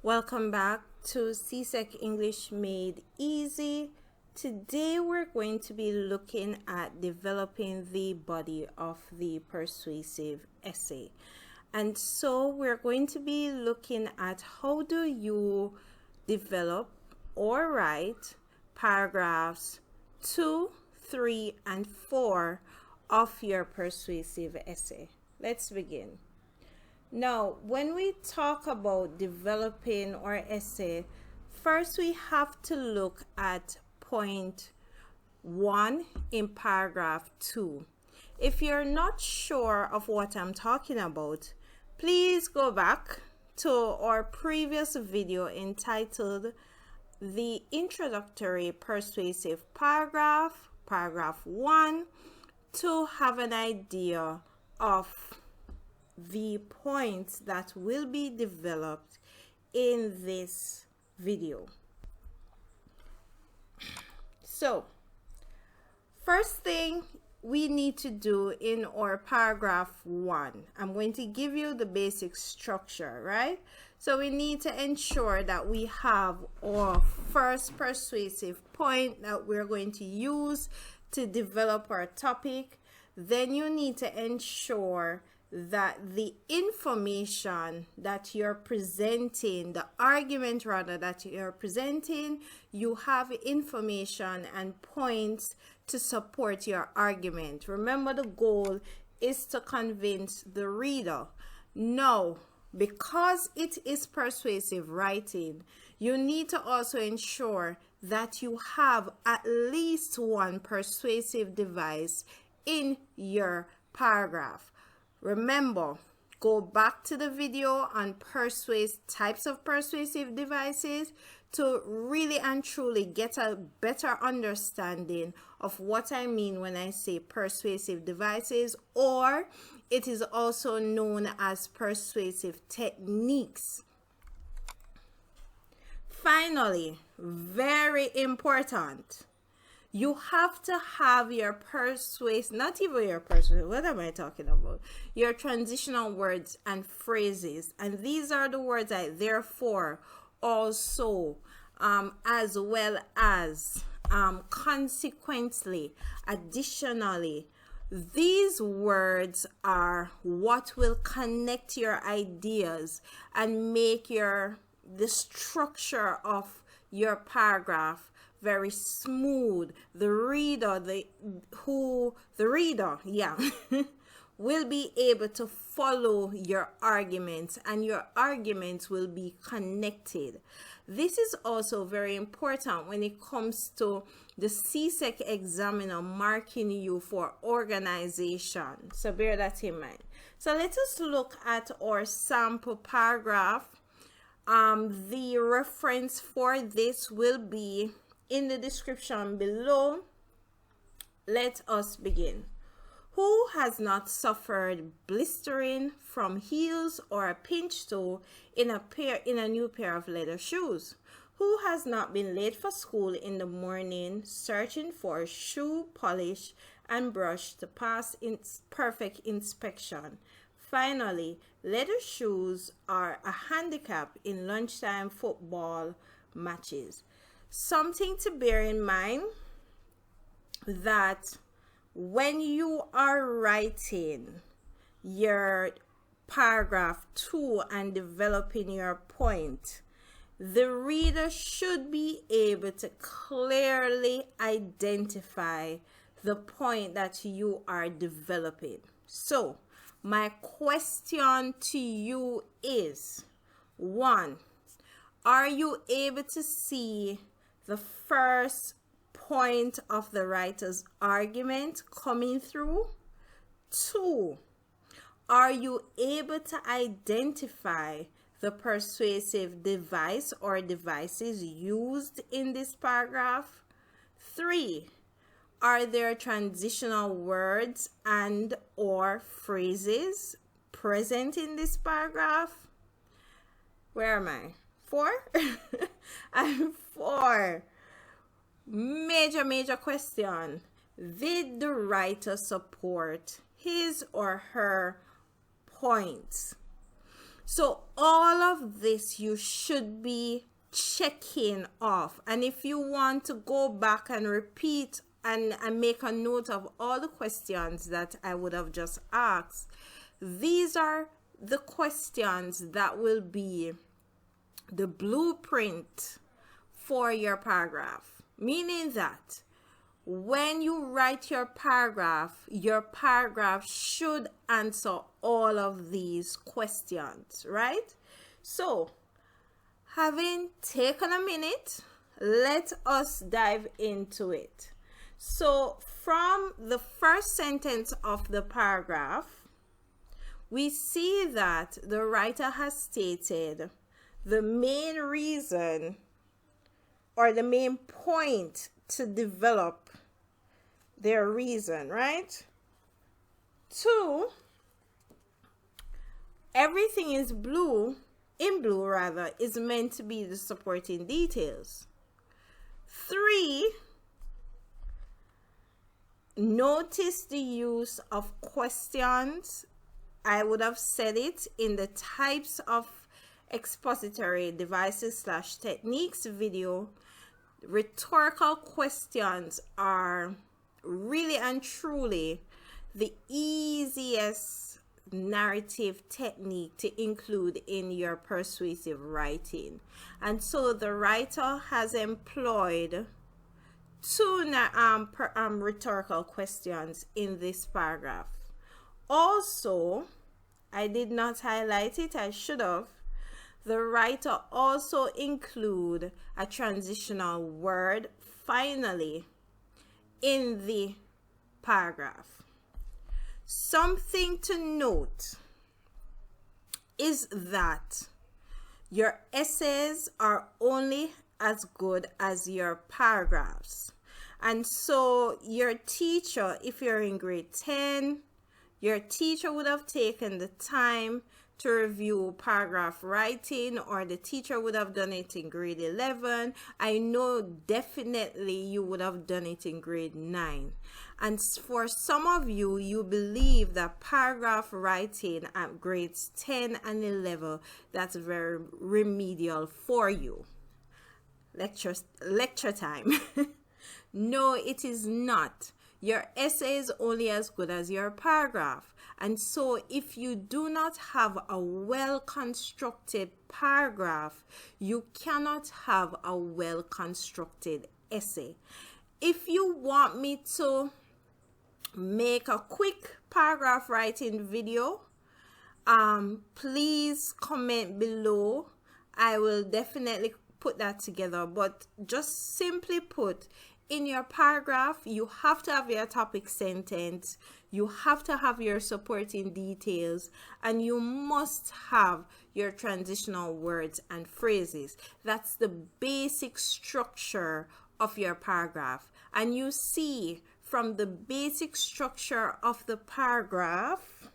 Welcome back to CSEC English Made Easy. Today we're going to be looking at developing the body of the persuasive essay. And so we're going to be looking at how do you develop or write paragraphs 2, 3, and 4 of your persuasive essay. Let's begin. Now, when we talk about developing our essay, first we have to look at point 1 in paragraph 2. If you're not sure of what I'm talking about, please go back to our previous video entitled The Introductory Persuasive Paragraph, paragraph 1, to have an idea of the points that will be developed in this video. So, first thing we need to do in our paragraph 1, I'm going to give you the basic structure, right? So we need to ensure that we have our first persuasive point that we're going to use to develop our topic. Then you need to ensure that the information that you're presenting, the argument rather that you're presenting, you have information and points to support your argument. Remember, the goal is to convince the reader. Now, because it is persuasive writing, you need to also ensure that you have at least one persuasive device in your paragraph. Remember, go back to the video on types of persuasive devices to really and truly get a better understanding of what I mean when I say persuasive devices, or it is also known as persuasive techniques. Finally, very important, you have to have your what am I talking about? Your transitional words and phrases. And these are the words I therefore, also, as well as, consequently, additionally. These words are what will connect your ideas and make the structure of your paragraph very smooth. The reader will be able to follow your arguments, and your arguments will be connected. This is also very important when it comes to the CSEC examiner marking you for organization. So bear that in mind. So let us look at our sample paragraph. The reference for this will be in the description below. Let us begin. Who has not suffered blistering from heels or a pinch toe in a new pair of leather shoes? Who has not been late for school in the morning, searching for shoe polish and brush to pass perfect inspection? Finally, leather shoes are a handicap in lunchtime football matches. Something to bear in mind, that when you are writing your paragraph 2 and developing your point, the reader should be able to clearly identify the point that you are developing. So, my question to you is, 1, are you able to see the first point of the writer's argument coming through? 2, are you able to identify the persuasive device or devices used in this paragraph? 3, are there transitional words and or phrases present in this paragraph? Where am I? 4? And 4, major question. Did the writer support his or her points? So all of this you should be checking off. And if you want to go back and repeat and make a note of all the questions that I would have just asked, these are the questions that will be the blueprint for your paragraph. Meaning that when you write your paragraph should answer all of these questions, right? So, having taken a minute, let us dive into it. So, from the first sentence of the paragraph, we see that the writer has stated the main reason or the main point to develop their reason, right? 2, everything is blue, in blue rather, is meant to be the supporting details. 3, notice the use of questions. I would have said it in the types of expository devices / techniques video. Rhetorical questions are really and truly the easiest narrative technique to include in your persuasive writing. And so the writer has employed 2 rhetorical questions in this paragraph. Also, I did not highlight it, I should have. The writer also include a transitional word finally in the paragraph. Something to note is that your essays are only as good as your paragraphs. And so your teacher, if you're in grade 10, your teacher would have taken the time to review paragraph writing, or the teacher would have done it in grade 11. I know definitely you would have done it in grade 9. And for some of you, you believe that paragraph writing at grades 10 and 11, that's very remedial for you. Lecture time. No, it is not. Your essay is only as good as your paragraph. And so if you do not have a well-constructed paragraph, you cannot have a well-constructed essay. If you want me to make a quick paragraph writing video, please comment below. I will definitely put that together. But just simply put, in your paragraph, you have to have your topic sentence, you have to have your supporting details, and you must have your transitional words and phrases. That's the basic structure of your paragraph. And you see from the basic structure of the paragraph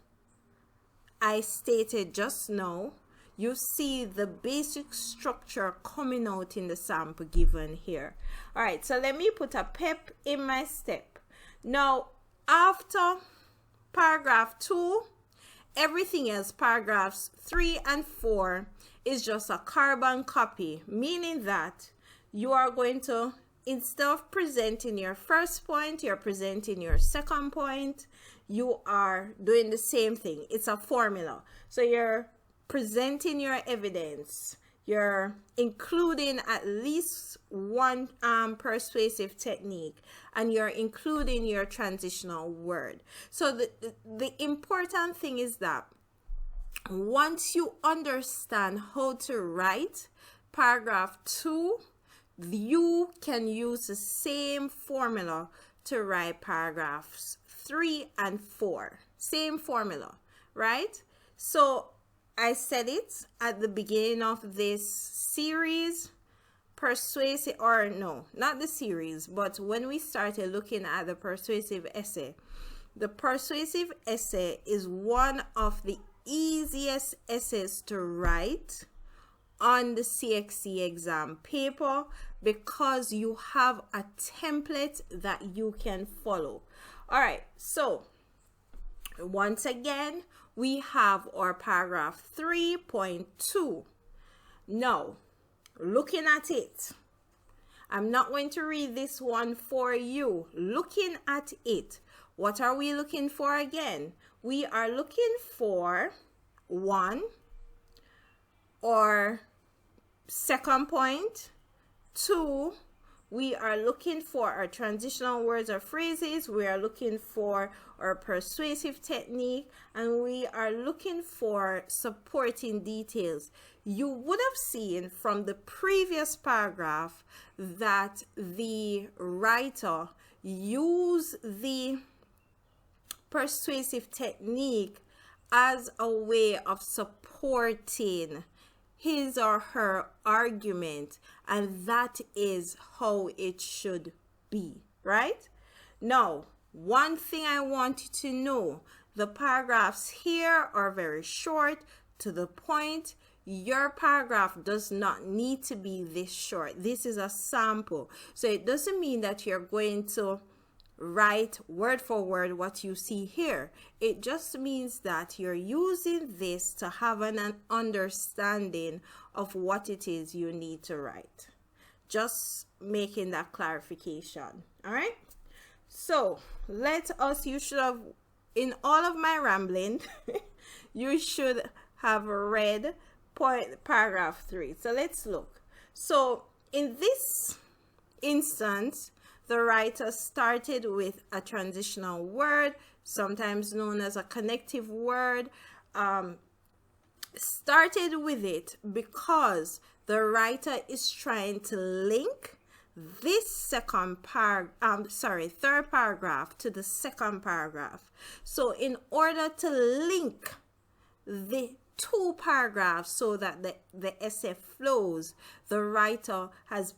I stated just now, you see the basic structure coming out in the sample given here. All right, so let me put a pep in my step. Now, after paragraph 2, everything else, paragraphs 3 and 4, is just a carbon copy, meaning that you are going to, instead of presenting your first point, you're presenting your second point. You are doing the same thing. It's a formula. So you're presenting your evidence, you're including at least one persuasive technique, and you're including your transitional word. So the important thing is that once you understand how to write paragraph 2, you can use the same formula to write paragraphs 3 and 4. Same formula, right? So I said it at the beginning of this series, persuasive, or no, not the series, but when we started looking at the persuasive essay, the persuasive essay is one of the easiest essays to write on the CXC exam paper because you have a template that you can follow. All right, so once again, we have our paragraph 3.2. Now, looking at it, I'm not going to read this one for you. Looking at it, what are we looking for again? We are looking for one, or second point. Two, we are looking for our transitional words or phrases. We are looking for our persuasive technique, and we are looking for supporting details. You would have seen from the previous paragraph that the writer used the persuasive technique as a way of supporting his or her argument, and that is how it should be, right? Now, one thing I want you to know, the paragraphs here are very short, to the point. Your paragraph does not need to be this short. This is a sample, so it doesn't mean that you're going to write word for word what you see here. It just means that you're using this to have an understanding of what it is you need to write. Just making that clarification. All right, so you should have, in all of my rambling, you should have read paragraph 3. So let's look. So in this instance, the writer started with a transitional word, sometimes known as a connective word. Started with it because the writer is trying to link this third paragraph to the second paragraph. So in order to link the two paragraphs so that the essay flows, the writer has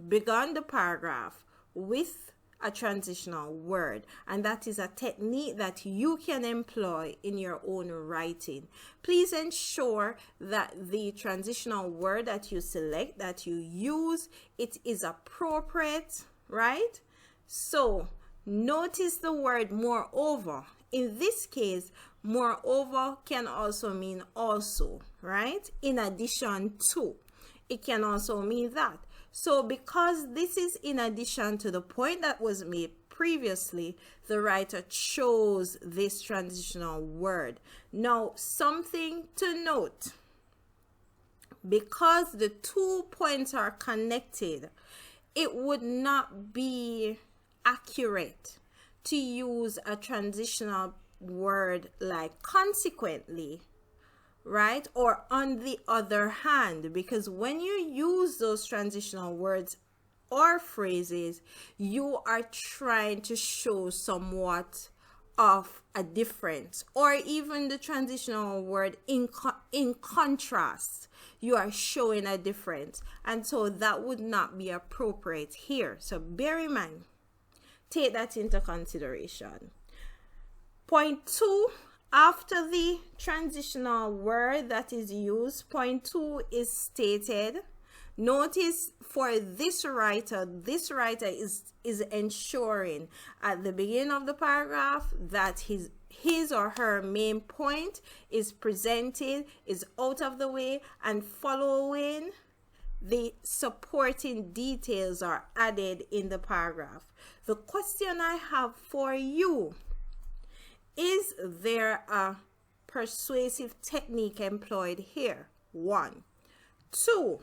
begun the paragraph with a transitional word, and that is a technique that you can employ in your own writing. Please ensure that the transitional word that you select, that you use, it is appropriate, right? So notice the word moreover. In this case, moreover can also mean also, right? In addition to, it can also mean that. So because this is in addition to the point that was made previously, the writer chose this transitional word. Now, something to note, because the 2 points are connected, it would not be accurate to use a transitional word like consequently, right? Or on the other hand, because when you use those transitional words or phrases, you are trying to show somewhat of a difference, or even the transitional word in contrast, you are showing a difference, and so that would not be appropriate here. So bear in mind, take that into consideration. Point 2, after the transitional word that is used, point 2 is stated. Notice for this writer is ensuring at the beginning of the paragraph that his or her main point is presented, is out of the way, and following the supporting details are added in the paragraph. The question I have for you: is there a persuasive technique employed here? 1. 2,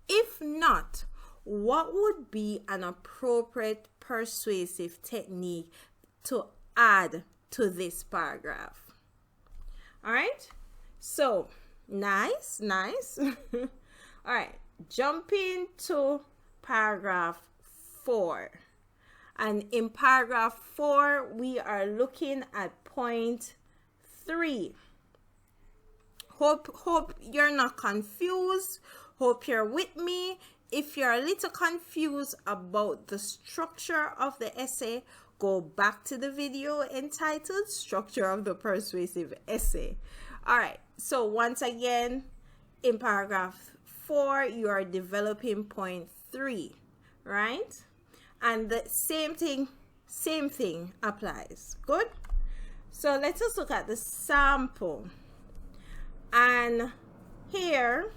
if not, what would be an appropriate persuasive technique to add to this paragraph? All right, so nice. All right, jumping to paragraph 4. And in paragraph 4, we are looking at point 3. Hope you're not confused. Hope you're with me. If you're a little confused about the structure of the essay, go back to the video entitled Structure of the Persuasive Essay. All right, so once again, in paragraph 4, you are developing point 3, right? And the same thing applies. Good. So let us look at the sample. And here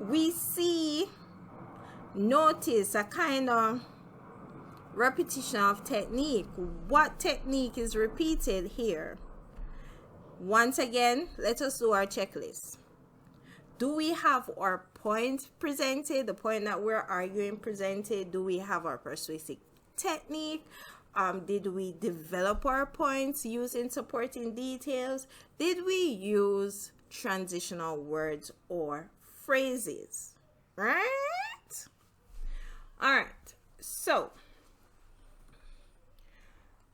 we see, notice a kind of repetition of technique. What technique is repeated here? Once again, let us do our checklist. Do we have our point presented, the point that we're arguing presented? Do we have our persuasive technique? Did we develop our points using supporting details? Did we use transitional words or phrases? Right? All right. So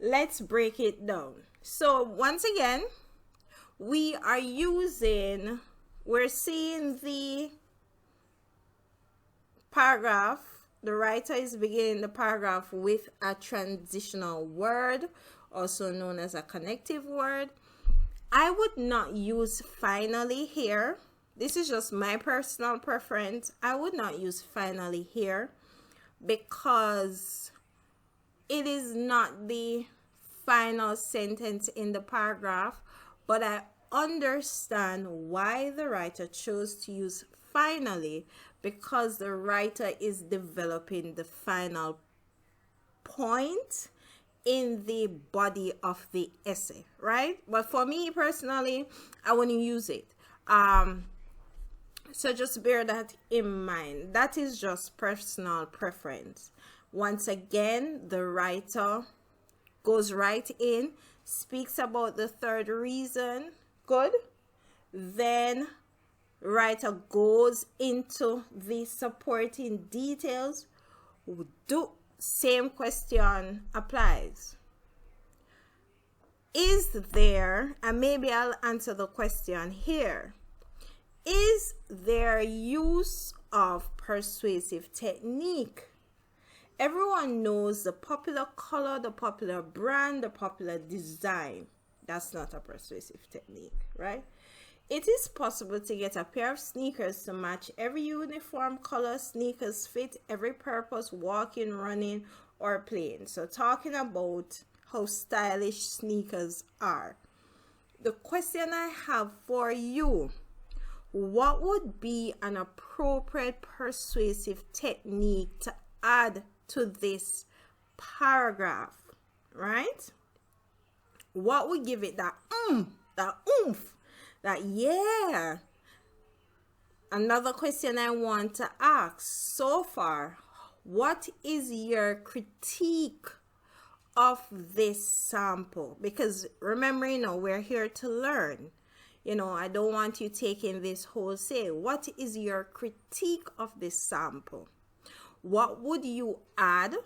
let's break it down. So once again, we're seeing the paragraph. The writer is beginning the paragraph with a transitional word, also known as a connective word. I would not use finally here. This is just my personal preference. I would not use finally here because it is not the final sentence in the paragraph, but I understand why the writer chose to use finally, because the writer is developing the final point in the body of the essay, right? But for me personally, I wouldn't use it. So just bear that in mind. That is just personal preference. Once again, the writer goes right in, speaks about the third reason. Good. Then writer goes into the supporting details. Same question applies. Is there, and maybe I'll answer the question here, is there use of persuasive technique? Everyone knows the popular color, the popular brand, the popular design. That's not a persuasive technique, right? It is possible to get a pair of sneakers to match every uniform color sneakers fit every purpose, walking, running, or playing. So talking about how stylish sneakers are. The question I have for you, what would be an appropriate persuasive technique to add to this paragraph, right? What would give it that oomph, that yeah? Another question I want to ask so far, what is your critique of this sample? Because remember, we're here to learn. I don't want you taking this wholesale. What is your critique of this sample? What would you add?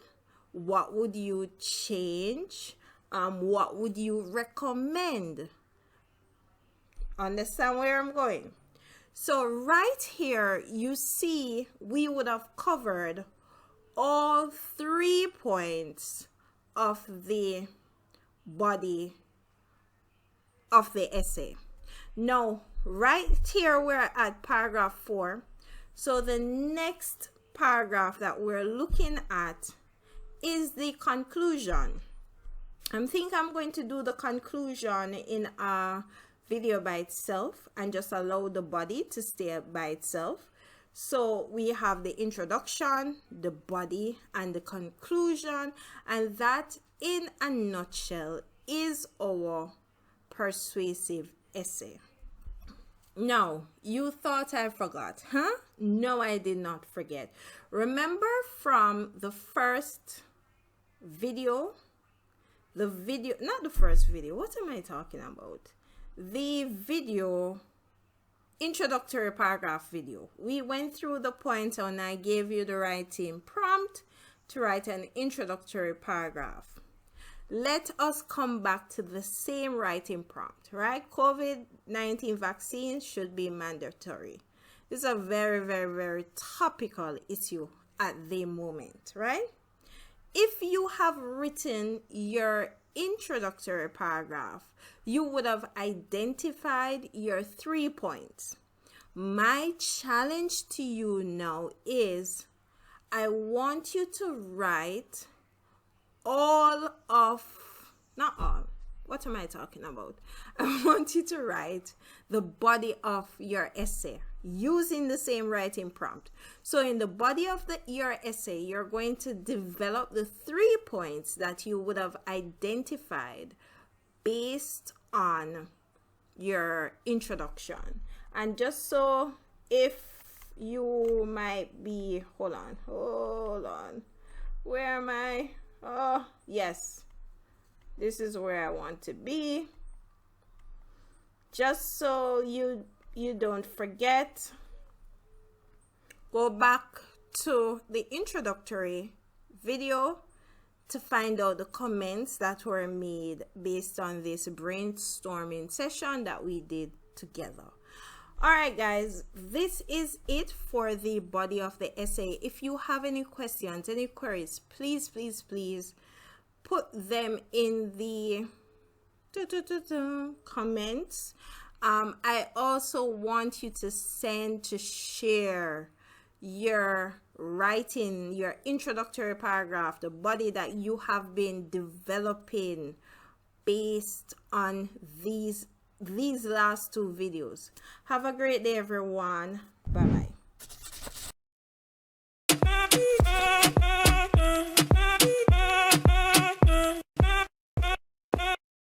What would you change? What would you recommend? Understand where I'm going? So right here, you see we would have covered all 3 points of the body of the essay. Now, right here, we're at paragraph 4. So the next paragraph that we're looking at is the conclusion. I think I'm going to do the conclusion in a video by itself and just allow the body to stay by itself. So we have the introduction, the body, and the conclusion, and that in a nutshell is our persuasive essay. Now, you thought I forgot, huh? No, I did not forget. Remember from the first video, not the first video, what am I talking about? The video, introductory paragraph video. We went through the points and I gave you the writing prompt to write an introductory paragraph. Let us come back to the same writing prompt, right? COVID-19 vaccines should be mandatory. This is a very, very, very topical issue at the moment, right? If you have written your introductory paragraph, you would have identified your 3 points. My challenge to you now is I want you to write all of, not all, what am I talking about? I want you to write the body of your essay using the same writing prompt. So in the body of your essay, you're going to develop the 3 points that you would have identified based on your introduction. And just so if you might be, hold on, where am I? Oh, yes, this is where I want to be. Just so you don't forget, go back to the introductory video to find out the comments that were made based on this brainstorming session that we did together. All right, guys, this is it for the body of the essay. If you have any questions, any queries, please put them in the comments. I also want you to share your writing, your introductory paragraph, the body that you have been developing based on these last 2 videos. Have a great day, everyone. Bye bye.